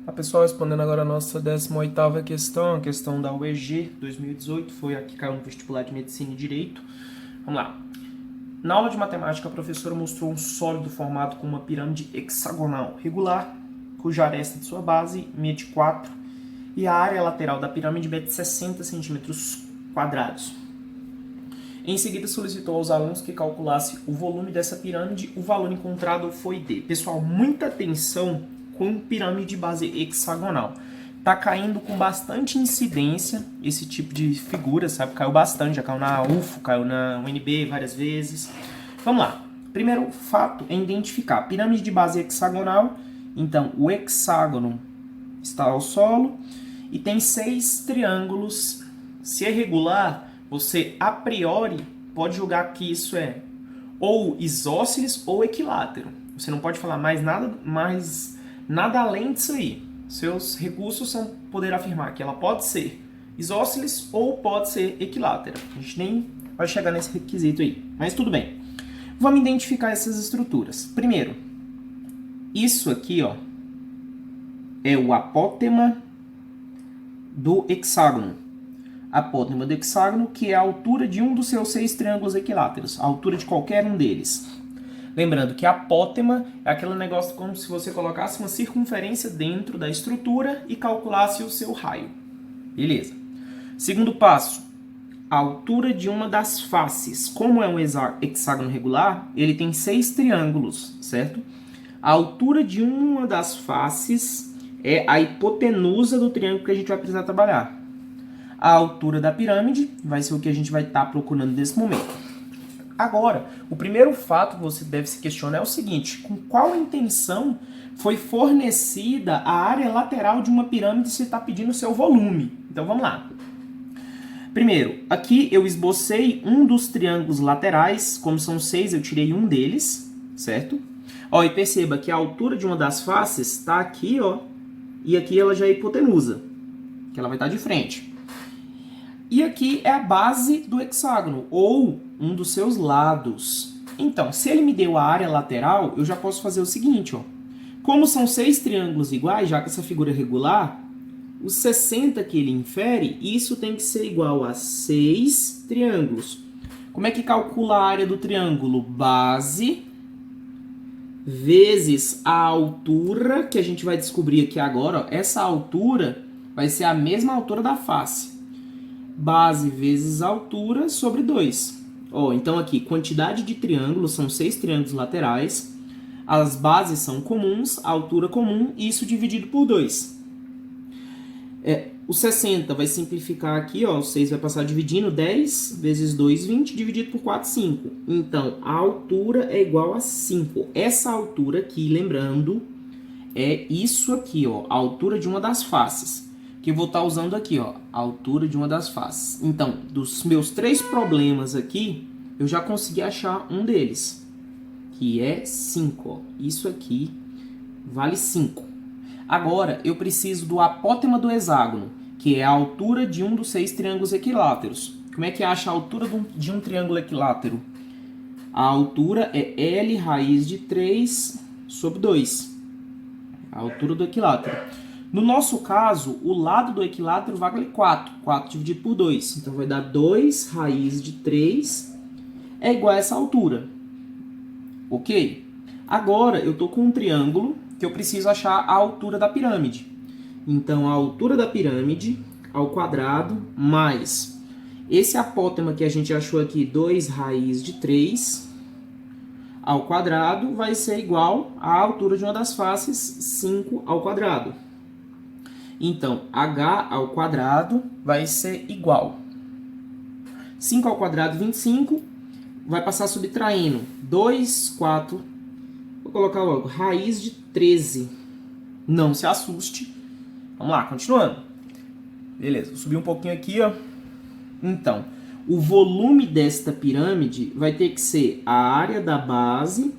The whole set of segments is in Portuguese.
Tá, pessoal, respondendo agora a nossa 18ª questão, a questão da UEG 2018, foi a que caiu no vestibular de Medicina e Direito. Vamos lá. Na aula de matemática, a professora mostrou um sólido formado com uma pirâmide hexagonal regular, cuja aresta de sua base mede 4 e a área lateral da pirâmide mede 60 centímetros quadrados. Em seguida, solicitou aos alunos que calculasse o volume dessa pirâmide. O valor encontrado foi D. Pessoal, muita atenção com pirâmide de base hexagonal. Tá caindo com bastante incidência esse tipo de figura, sabe? Caiu bastante, já caiu na UFO, caiu na UNB várias vezes. Vamos lá. Primeiro fato é identificar pirâmide de base hexagonal. Então, o hexágono está ao solo e tem 6 triângulos. Se é regular, você a priori pode julgar que isso é ou isósceles ou equilátero. Você não pode falar mais nada além disso aí. Seus recursos são poder afirmar que ela pode ser isósceles ou pode ser equilátera. A gente nem vai chegar nesse requisito aí, mas tudo bem. Vamos identificar essas estruturas. Primeiro, isso aqui, ó, é o apótema do hexágono. Apótema do hexágono, que é a altura de um dos seus 6 triângulos equiláteros, a altura de qualquer um deles. Lembrando que a apótema é aquele negócio como se você colocasse uma circunferência dentro da estrutura e calculasse o seu raio. Beleza. Segundo passo, a altura de uma das faces. Como é um hexágono regular, ele tem 6 triângulos, certo? A altura de uma das faces é a hipotenusa do triângulo que a gente vai precisar trabalhar. A altura da pirâmide vai ser o que a gente vai estar procurando nesse momento. Agora, o primeiro fato que você deve se questionar é o seguinte: com qual intenção foi fornecida a área lateral de uma pirâmide se está pedindo o seu volume? Então vamos lá. Primeiro, aqui eu esbocei um dos triângulos laterais, como são 6, eu tirei um deles, certo? Ó, e perceba que a altura de uma das faces está aqui, ó, e aqui ela já é hipotenusa, que ela vai estar de frente. E aqui é a base do hexágono, ou um dos seus lados. Então, se ele me deu a área lateral, eu já posso fazer o seguinte, ó. Como são 6 triângulos iguais, já que essa figura é regular, os 60 que ele infere, isso tem que ser igual a 6 triângulos. Como é que calcula a área do triângulo? Base vezes a altura, que a gente vai descobrir aqui agora, ó. Essa altura vai ser a mesma altura da face. Base vezes altura sobre 2. Ó, então aqui, quantidade de triângulos, são 6 triângulos laterais. As bases são comuns, a altura comum, e isso dividido por 2. O 60 vai simplificar aqui, ó, o 6 vai passar dividindo, 10 vezes 2, 20, dividido por 4, 5. Então, a altura é igual a 5. Essa altura aqui, lembrando, é isso aqui, ó, a altura de uma das faces. Que eu vou estar usando aqui, ó, a altura de uma das faces. Então, dos meus 3 problemas aqui, eu já consegui achar um deles, que é 5, ó. Isso aqui vale 5. Agora, eu preciso do apótema do hexágono, que é a altura de um dos 6 triângulos equiláteros. Como é que acha a altura de um triângulo equilátero? A altura é L raiz de 3 sobre 2. A altura do equilátero. No nosso caso, o lado do equilátero vale 4. 4 dividido por 2. Então, vai dar 2 raiz de 3 é igual a essa altura. Ok? Agora, eu estou com um triângulo que eu preciso achar a altura da pirâmide. Então, a altura da pirâmide ao quadrado mais esse apótema que a gente achou aqui, 2 raiz de 3 ao quadrado, vai ser igual à altura de uma das faces, 5 ao quadrado. Então, h ao quadrado vai ser igual. 5 ao quadrado, 25. Vai passar subtraindo. 2, 4. Vou colocar logo. Raiz de 13. Não se assuste. Vamos lá, continuando. Beleza, vou subir um pouquinho aqui, ó. Então, o volume desta pirâmide vai ter que ser a área da base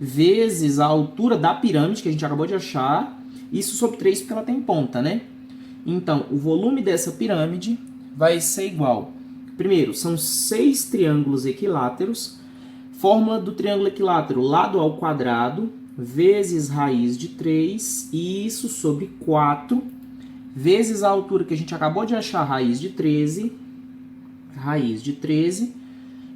vezes a altura da pirâmide, que a gente acabou de achar. Isso sobre 3 porque ela tem ponta, né? Então, o volume dessa pirâmide vai ser igual. Primeiro, são 6 triângulos equiláteros. Fórmula do triângulo equilátero, lado ao quadrado vezes raiz de 3, isso sobre 4, vezes a altura que a gente acabou de achar, raiz de 13,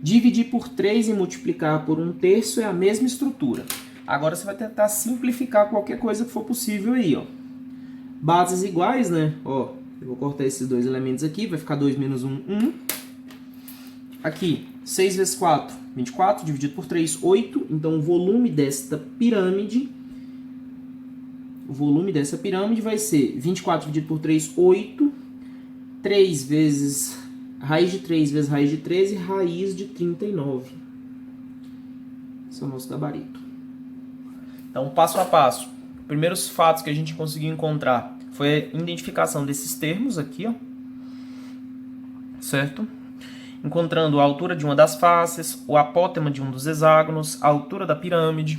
dividir por 3 e multiplicar por 1/3 é a mesma estrutura. Agora você vai tentar simplificar qualquer coisa que for possível aí, ó. Bases iguais, né? Ó, eu vou cortar esses dois elementos aqui, vai ficar 2 menos 1, 1. Aqui, 6 vezes 4, 24, dividido por 3, 8. Então, o volume dessa pirâmide vai ser 24 dividido por 3, 8. 3 vezes raiz de 3 vezes raiz de 13, raiz de 39. Esse é o nosso gabarito. Então, passo a passo. Primeiros fatos que a gente conseguiu encontrar foi a identificação desses termos aqui, ó. Certo? Encontrando a altura de uma das faces, o apótema de um dos hexágonos, a altura da pirâmide.